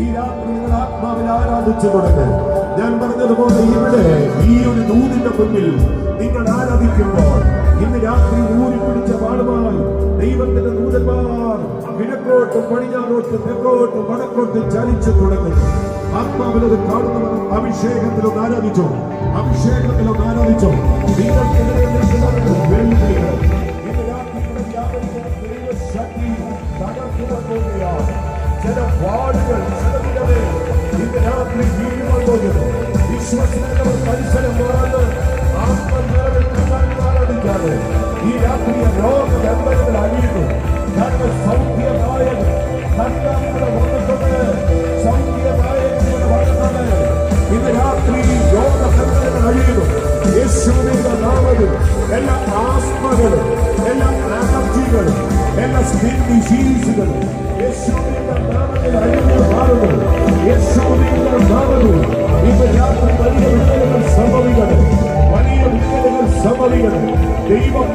ഈ രാത്രി നിങ്ങൾ ആത്മാവിൽ ആരാധിച്ചു തുടങ്ങി. ഞാൻ പറഞ്ഞതുപോലെ ഇവിടെ ഈ ഒരു ദൂതിന്റെ മുന്നിൽ നിങ്ങൾ ആരാധിക്കുമ്പോൾ ഇന്ന് രാത്രി ഊരിപ്പിടിച്ച വാളുമായി ദൈവത്തിന്റെ ദൂതന്മാർ കിഴക്കോട്ടും പടിഞ്ഞാറോട്ടും തെക്കോട്ടും വടക്കോട്ടും ചലിച്ചു തുടങ്ങുന്നു. ആത്മാവിലത് കാണുന്നവർ അഭിഷേകത്തിലും ആരാധിച്ചു, അഭിഷേകത്തിലും ആരാധിച്ചു. ദൈവത്തിനെതിരെ നിൽക്കുന്നവർക്ക് വെല്ലുവിളികൾ ഇന്ന് രാത്രി ദൈവശക്തി തകർത്തുകൊണ്ടിരിക്കുകയാണ്. ചില വാളുകൾ ഇന്ന് രാത്രി വീഴുവാൻ പോകുന്നു. വിശ്വസിക്കുന്നവർ പരിസരം മാറുന്നു. ആത്മനിറവിൽ ആരാധിക്കാതെ ഈ രാത്രി രോഗബന്ധങ്ങൾ അഴിയുന്നു. കാരണം സൗഖ്യമായത് കർത്താവിനെ വന്നിട്ടുണ്ട്. സൗഖ്യമായതിലൂടെ വളർന്നത് ഇന്ന് രാത്രി രോഗബന്ധങ്ങൾ അഴിയുന്നു. യേശുവിന്റെ നാമത്തിൽ എല്ലാ ആസ്മകളും എല്ലാ അലർജികളും എല്ലാ സ്കിൻ ഡിസീസുകളും യേശുവിന്റെ നാമത്തിൽ അഴിഞ്ഞു മാറുന്നു. യേശുവിന്റെ നാമത്തിൽ ഇന്ന് രാത്രി വലിയ വിടുതലുകൾ സംഭവിക്കണം, വലിയ വിടുതലുകൾ സംഭവിക്കണം. ദൈവം